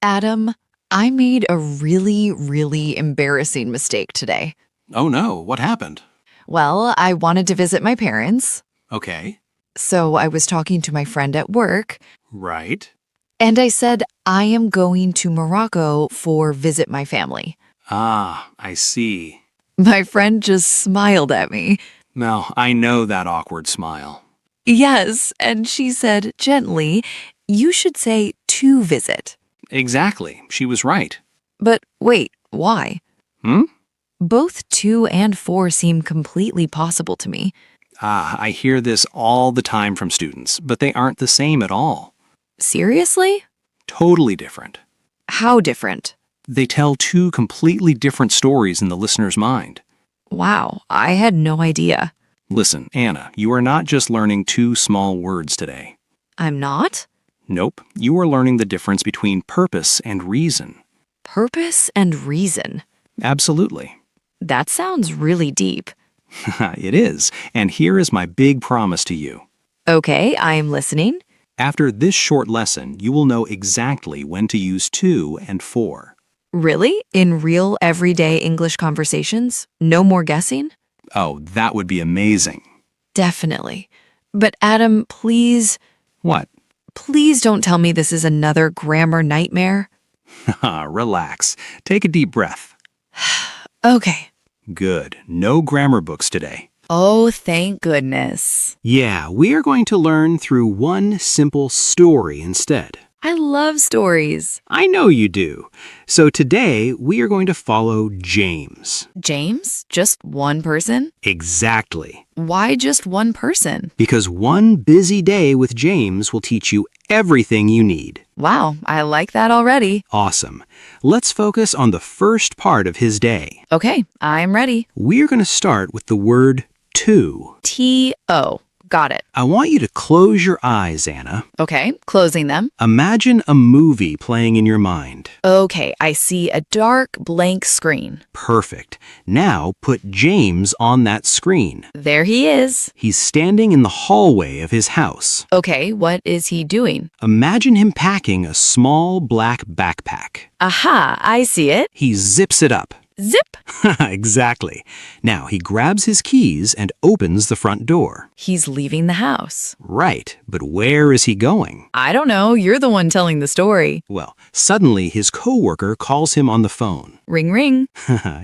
Adam, I made a really embarrassing mistake today. Oh no, what happened? Well, I wanted to visit my parents, Okay. so I was talking to my friend at work, Right. and I said I am going to Morocco for visit my family. Ah, I see. My friend just smiled at me. Now, I know that awkward smile. Yes, and she said gently, you should say to visit. Exactly. She was right. But wait, why? Hmm? Both 2 and 4 seem completely possible to me. Ah, I hear this all the time from students, but they aren't the same at all. Seriously? Totally different. How different? They tell two completely different stories in the listener's mind. Wow, I had no idea. Listen, Anna, you are not just learning two small words today. I'm not? Nope, you are learning the difference between purpose and reason. Purpose and reason. Absolutely. That sounds really deep. It is, and here is my big promise to you. Okay, I'm listening. After this short lesson, you will know exactly when to use to and for. Really? In real, everyday English conversations? No more guessing? Oh, that would be amazing. Definitely. But Adam, please don't tell me this is another grammar nightmare. Relax. Take a deep breath. Okay. Good. No grammar books today. Oh, thank goodness. Yeah, we are going to learn through one simple story instead. I love stories. I know you do. So today, we are going to follow James. James? Just one person? Exactly. Why just one person? Because one busy day with James will teach you everything you need. Wow, I like that already. Awesome. Let's focus on the first part of his day. Okay, I'm ready. We're going to start with the word to. T-O. Got it. I want you to close your eyes, Anna. Okay, closing them. Imagine a movie playing in your mind. Okay, I see a dark blank screen. Perfect. Now put James on that screen. There he is. He's standing in the hallway of his house. Okay, what is he doing? Imagine him packing a small black backpack. Aha, I see it. He zips it up. Zip. Exactly. Now he grabs his keys and opens the front door. He's leaving the house. Right, but where is he going? I don't know, you're the one telling the story. Well, suddenly his coworker calls him on the phone. Ring ring.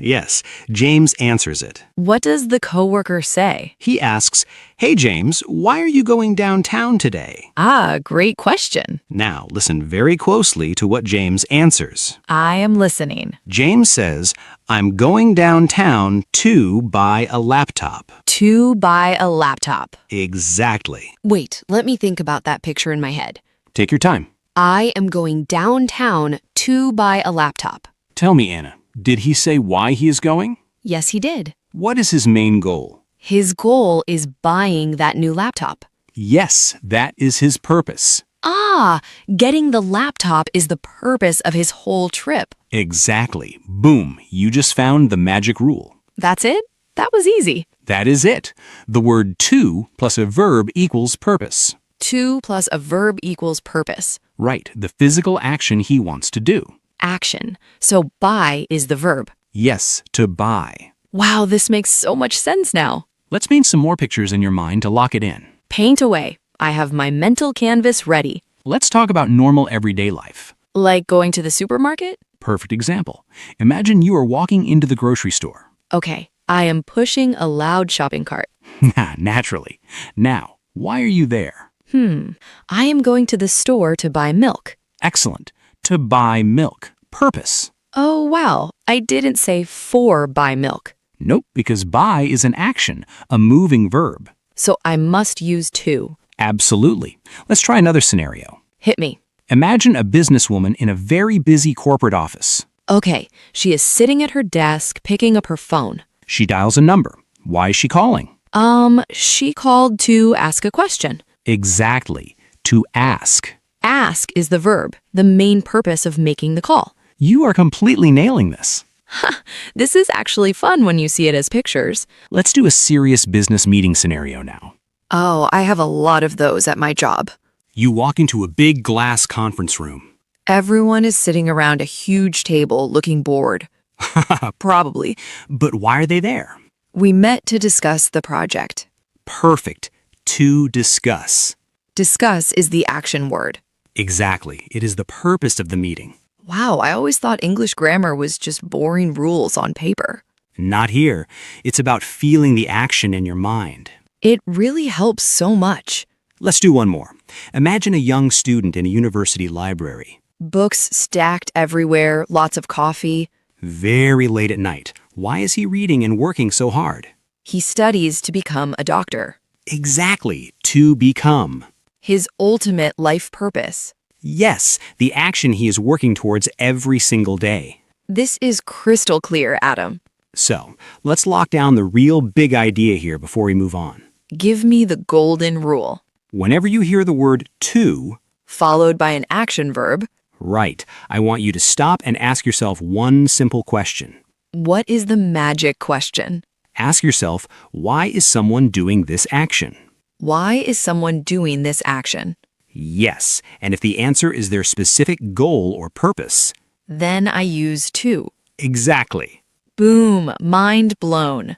Yes, James answers it. What does the coworker say? He asks, "Hey James, why are you going downtown today?" Ah, great question. Now listen very closely to what James answers. I am listening. James says, "I'm going downtown to buy a laptop." To buy a laptop. Exactly. Wait, let me think about that picture in my head. Take your time. I am going downtown to buy a laptop. Tell me, Anna, did he say why he is going? Yes, he did. What is his main goal? His goal is buying that new laptop. Yes, that is his purpose. Ah, getting the laptop is the purpose of his whole trip. Exactly. Boom, you just found the magic rule. That's it? That was easy. That is it. The word to plus a verb equals purpose. To plus a verb equals purpose. Right, the physical action he wants to do. Action. So buy is the verb. Yes, to buy. Wow, this makes so much sense now. Let's paint some more pictures in your mind to lock it in. Paint away. I have my mental canvas ready. Let's talk about normal everyday life. Like going to the supermarket? Perfect example. Imagine you are walking into the grocery store. Okay, I am pushing a loud shopping cart. Naturally. Now, why are you there? I am going to the store to buy milk. Excellent. To buy milk. Purpose. Oh, wow. I didn't say for buy milk. Nope, because buy is an action, a moving verb. So I must use to. Absolutely. Let's try another scenario. Hit me. Imagine a businesswoman in a very busy corporate office. Okay, she is sitting at her desk picking up her phone. She dials a number. Why is she calling? She called to ask a question. Exactly. To ask. Ask is the verb, the main purpose of making the call. You are completely nailing this. This is actually fun when you see it as pictures. Let's do a serious business meeting scenario now. Oh, I have a lot of those at my job. You walk into a big glass conference room. Everyone is sitting around a huge table looking bored. Probably. But why are they there? We met to discuss the project. Perfect. To discuss. Discuss is the action word. Exactly. It is the purpose of the meeting. Wow, I always thought English grammar was just boring rules on paper. Not here. It's about feeling the action in your mind. It really helps so much. Let's do one more. Imagine a young student in a university library. Books stacked everywhere, lots of coffee. Very late at night. Why is he reading and working so hard? He studies to become a doctor. Exactly. To become. His ultimate life purpose. Yes, the action he is working towards every single day. This is crystal clear, Adam. So, let's lock down the real big idea here before we move on. Give me the golden rule. Whenever you hear the word to, Followed by an action verb. right, I want you to stop and ask yourself one simple question. What is the magic question? Ask yourself, why is someone doing this action? Why is someone doing this action? Yes, and if the answer is their specific goal or purpose. Then I use to. Exactly. Boom, mind blown.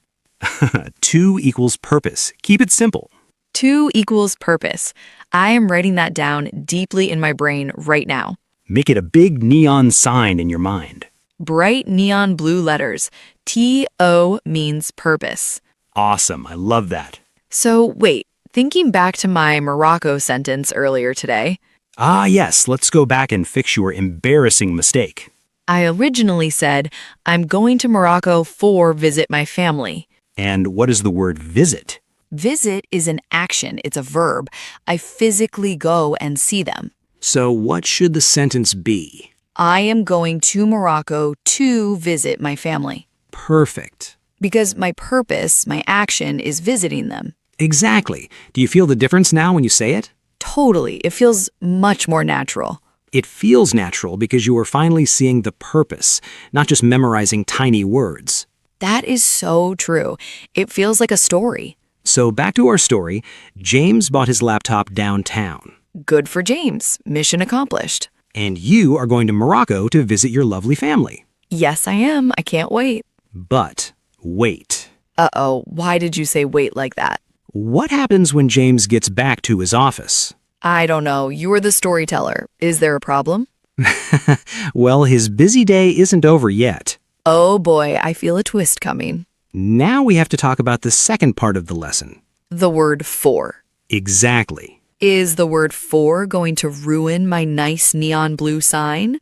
To equals purpose. Keep it simple. To equals purpose. I am writing that down deeply in my brain right now. Make it a big neon sign in your mind. Bright neon blue letters. T-O means purpose. Awesome, I love that. So wait, thinking back to my Morocco sentence earlier today, Ah, yes, let's go back and fix your embarrassing mistake. I originally said, I'm going to Morocco for visit my family. And what is the word visit? Visit is an action, it's a verb. I physically go and see them. So what should the sentence be? I am going to Morocco to visit my family. Perfect. Because my purpose, my action, is visiting them. Exactly. Do you feel the difference now when you say it? Totally. It feels much more natural. It feels natural because you are finally seeing the purpose, not just memorizing tiny words. That is so true. It feels like a story. So back to our story, James bought his laptop downtown. Good for James. Mission accomplished. And you are going to Morocco to visit your lovely family. Yes, I am. I can't wait. But wait. Uh-oh. Why did you say wait like that? What happens when James gets back to his office? I don't know. You're the storyteller. Is there a problem? Well, his busy day isn't over yet. Oh boy, I feel a twist coming. Now we have to talk about the second part of the lesson. The word for. Exactly. Is the word for going to ruin my nice neon blue sign?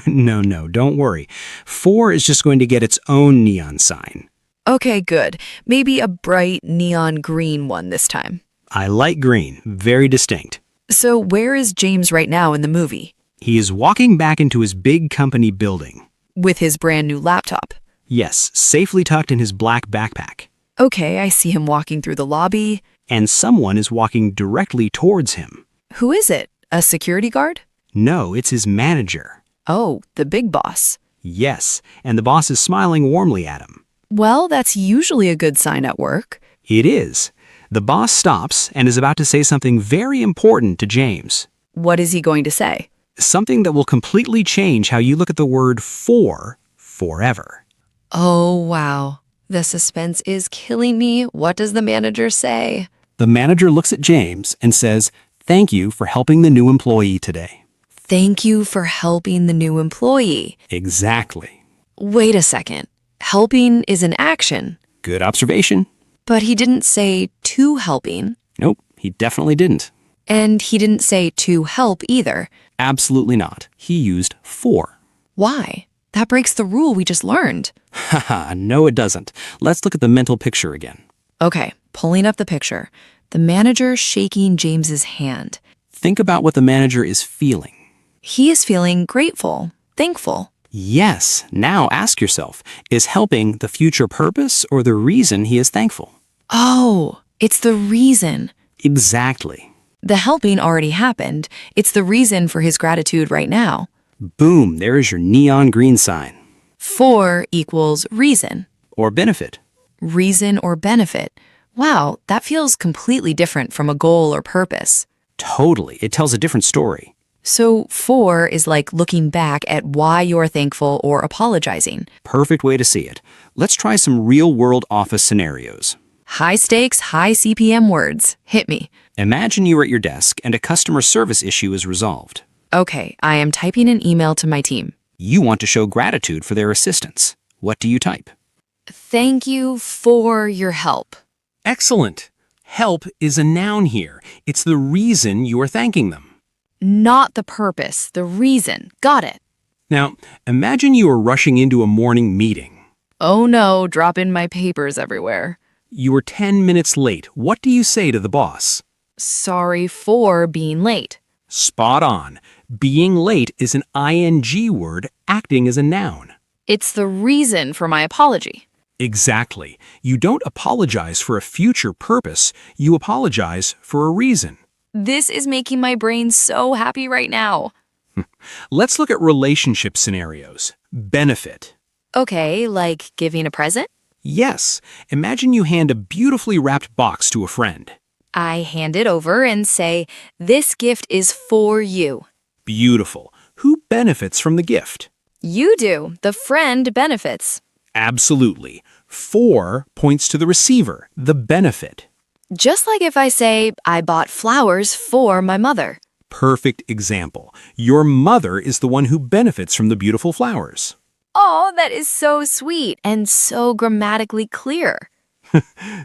No, don't worry. For is just going to get its own neon sign. Okay, good. Maybe a bright neon green one this time. I like green, very distinct. So where is James right now in the movie? He is walking back into his big company building. With his brand new laptop. Yes, safely tucked in his black backpack. Okay, I see him walking through the lobby. And someone is walking directly towards him. Who is it? A security guard? No, it's his manager. Oh, the big boss. Yes, and the boss is smiling warmly at him. Well, that's usually a good sign at work. It is. The boss stops and is about to say something very important to James. What is he going to say? Something that will completely change how you look at the word for forever. Oh, wow. The suspense is killing me. What does the manager say? The manager looks at James and says, "Thank you for helping the new employee today." Thank you for helping the new employee. Exactly. Wait a second. Helping is an action. Good observation. But he didn't say to helping. Nope, he definitely didn't. And he didn't say to help either. Absolutely not. He used for. Why? That breaks the rule we just learned. Haha, no it doesn't. Let's look at the mental picture again. Okay, pulling up the picture. The manager shaking James's hand. Think about what the manager is feeling. He is feeling grateful, thankful. Yes, now ask yourself, is helping the future purpose or the reason he is thankful? Oh, it's the reason. Exactly. The helping already happened. It's the reason for his gratitude right now. Boom, there is your neon green sign. For equals reason. Or benefit. Reason or benefit. Wow, that feels completely different from a goal or purpose. Totally, it tells a different story. So for is like looking back at why you're thankful or apologizing. Perfect way to see it. Let's try some real-world office scenarios. High stakes, high CPM words. Hit me. Imagine you are at your desk and a customer service issue is resolved. Okay, I am typing an email to my team. You want to show gratitude for their assistance. What do you type? Thank you for your help. Excellent. Help is a noun here. It's the reason you are thanking them. Not the purpose, the reason. Got it. Now, imagine you are rushing into a morning meeting. Oh no, dropping my papers everywhere. You are 10 minutes late. What do you say to the boss? Sorry for being late. Spot on. Being late is an ing word acting as a noun. It's the reason for my apology. Exactly. You don't apologize for a future purpose. You apologize for a reason. This is making my brain so happy right now. Let's look at relationship scenarios. Benefit. Okay, like giving a present? Yes. Imagine you hand a beautifully wrapped box to a friend. I hand it over and say, this gift is for you. Beautiful. Who benefits from the gift? You do. The friend benefits. Absolutely. For points to the receiver, the benefit. Just like if I say, I bought flowers for my mother. Perfect example. Your mother is the one who benefits from the beautiful flowers. Oh, that is so sweet and so grammatically clear.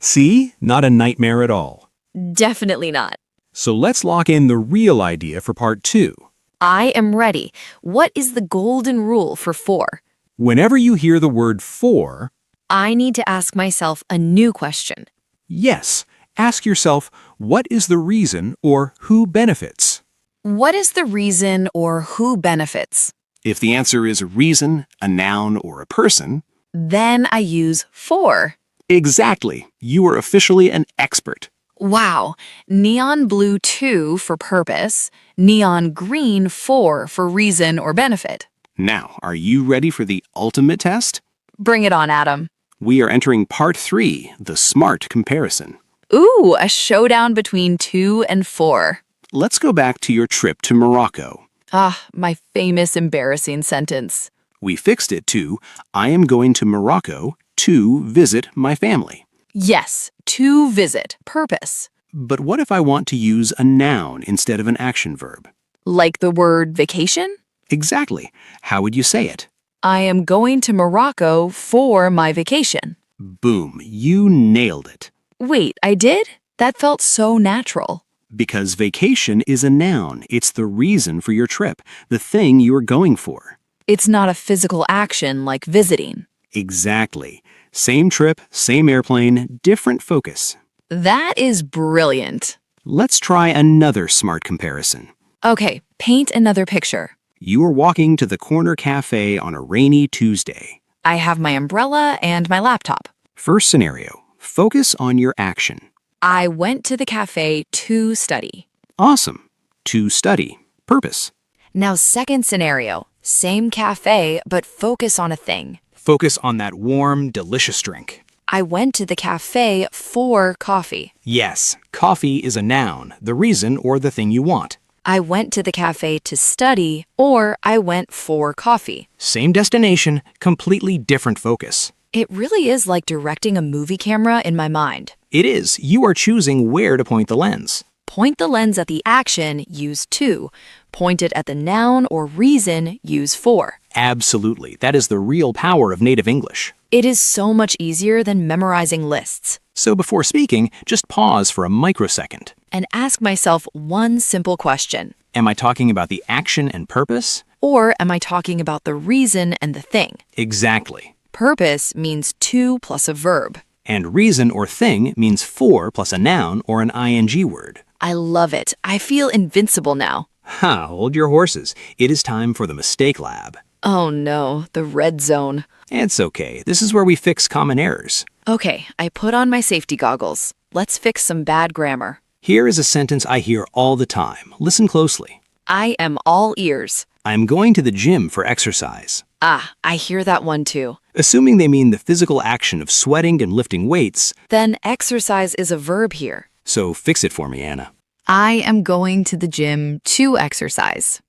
See? Not a nightmare at all. Definitely not. So let's lock in the real idea for part 2. I am ready. What is the golden rule for? Whenever you hear the word for, I need to ask myself a new question. yes, ask yourself, what is the reason or who benefits? What is the reason or who benefits? If the answer is a reason, a noun, or a person, Then I use for. exactly, you are officially an expert. Wow. Neon blue 2 for purpose, neon green 4 for reason or benefit. Now, are you ready for the ultimate test? Bring it on, Adam. We are entering part 3, the SMART comparison. Ooh, a showdown between 2 and 4. Let's go back to your trip to Morocco. Ah, my famous embarrassing sentence. We fixed it to, I am going to Morocco to visit my family. Yes, to visit, purpose. But what if I want to use a noun instead of an action verb? Like the word vacation? Exactly. How would you say it? I am going to Morocco for my vacation. Boom, you nailed it. Wait, I did? That felt so natural. Because vacation is a noun. It's the reason for your trip, the thing you are going for. It's not a physical action like visiting. Exactly. Same trip, same airplane, different focus. That is brilliant. Let's try another SMART comparison. Okay, paint another picture. You are walking to the corner cafe on a rainy Tuesday. I have my umbrella and my laptop. First scenario, focus on your action. I went to the cafe to study. Awesome. To study. Purpose. Now, second scenario, same cafe, but focus on a thing. Focus on that warm, delicious drink. I went to the cafe for coffee. Yes, coffee is a noun, the reason or the thing you want. I went to the cafe to study, or I went for coffee. Same destination, completely different focus. It really is like directing a movie camera in my mind. It is. You are choosing where to point the lens. Point the lens at the action, use to. Point it at the noun or reason, use for. Absolutely. That is the real power of native English. It is so much easier than memorizing lists. So before speaking, just pause for a microsecond. And ask myself one simple question. Am I talking about the action and purpose? Or am I talking about the reason and the thing? Exactly. Purpose means to plus a verb. And reason or thing means for plus a noun or an ing word. I love it. I feel invincible now. Ha, hold your horses. It is time for the mistake lab. Oh no, the red zone. It's okay. This is where we fix common errors. Okay, I put on my safety goggles. Let's fix some bad grammar. Here is a sentence I hear all the time. Listen closely. I am all ears. I'm going to the gym for exercise. Ah, I hear that one too. Assuming they mean the physical action of sweating and lifting weights, Then exercise is a verb here. so fix it for me, Anna. I am going to the gym to exercise.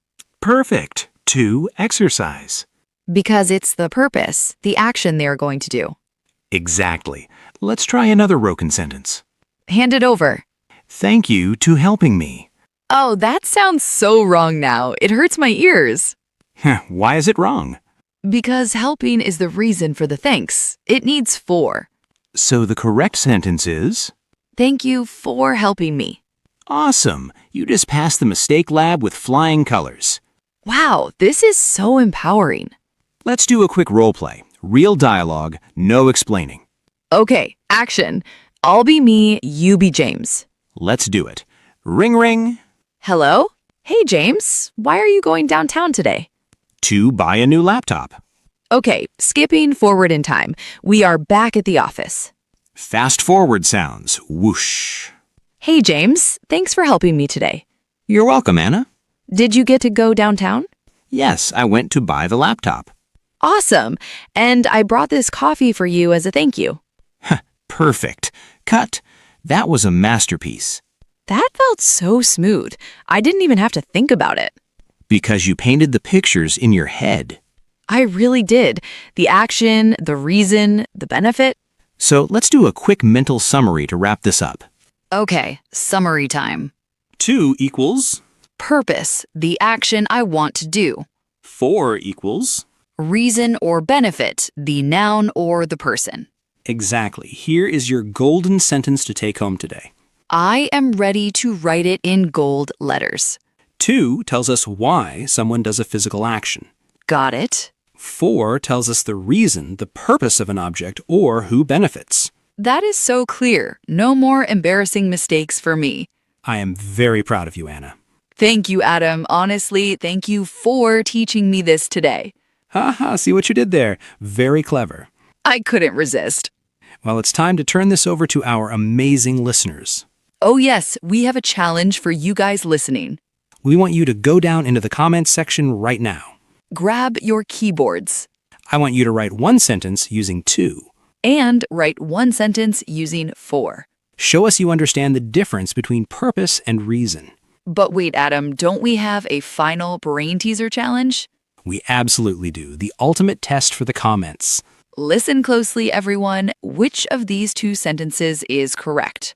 Perfect. 2. Exercise. Because it's the purpose, the action they are going to do. Exactly. Let's try another broken sentence. Hand it over. Thank you to helping me. Oh, that sounds so wrong now. It hurts my ears. Why is it wrong? Because helping is the reason for the thanks. It needs for. So the correct sentence is, Thank you for helping me. Awesome! You just passed the mistake lab with flying colors. Wow, this is so empowering. Let's do a quick role play. Real dialogue, no explaining. Okay, action. I'll be me, you be James. Let's do it. Ring ring. Hello? Hey, James. Why are you going downtown today? To buy a new laptop. Okay, skipping forward in time. We are back at the office. Fast forward sounds. Whoosh. Hey, James. Thanks for helping me today. You're welcome, Anna. Did you get to go downtown? Yes, I went to buy the laptop. Awesome. And I brought this coffee for you as a thank you. Perfect. Cut. That was a masterpiece. That felt so smooth. I didn't even have to think about it. Because you painted the pictures in your head. I really did. The action, the reason, the benefit. So let's do a quick mental summary to wrap this up. Okay, summary time. 2 equals Purpose, the action I want to do. 4 equals. Reason or benefit, the noun or the person. Exactly. Here is your golden sentence to take home today. I am ready to write it in gold letters. 2 tells us why someone does a physical action. Got it? 4 tells us the reason, the purpose of an object, or who benefits. That is so clear. No more embarrassing mistakes for me. I am very proud of you, Anna. Thank you, Adam. Honestly, thank you for teaching me this today. Haha, see what you did there. Very clever. I couldn't resist. Well, it's time to turn this over to our amazing listeners. Oh yes, we have a challenge for you guys listening. We want you to go down into the comments section right now. Grab your keyboards I want you to write one sentence using 2. and write one sentence using for. Show us you understand the difference between purpose and reason. But wait, Adam, don't we have a final brain teaser challenge? We absolutely do. The ultimate test for the comments. Listen closely, everyone. Which of these 2 sentences is correct?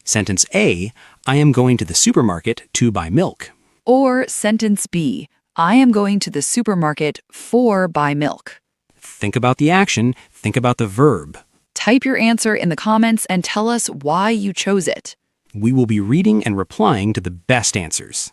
Sentence A, I am going to the supermarket to buy milk. Or sentence B, I am going to the supermarket for buy milk. Think about the action, think about the verb. Type your answer in the comments and tell us why you chose it. We will be reading and replying to the best answers.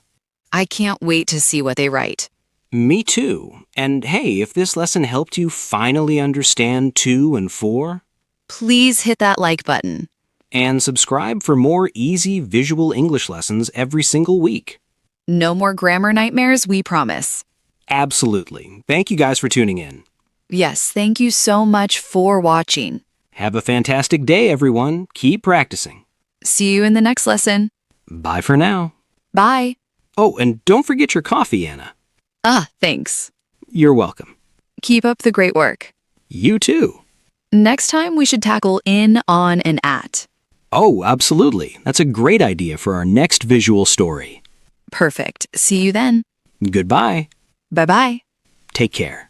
I can't wait to see what they write. Me too. And hey, if this lesson helped you finally understand 2 and 4, Please hit that like button. and subscribe for more easy visual English lessons every single week. No more grammar nightmares, we promise. Absolutely. Thank you guys for tuning in. Yes, thank you so much for watching. Have a fantastic day, everyone. Keep practicing. See you in the next lesson. Bye for now. Bye. Oh, and don't forget your coffee, Anna. Thanks. You're welcome. Keep up the great work. You too. Next time we should tackle in, on, and at. Oh, absolutely. That's a great idea for our next visual story. Perfect. See you then. Goodbye. Bye-bye. Take care.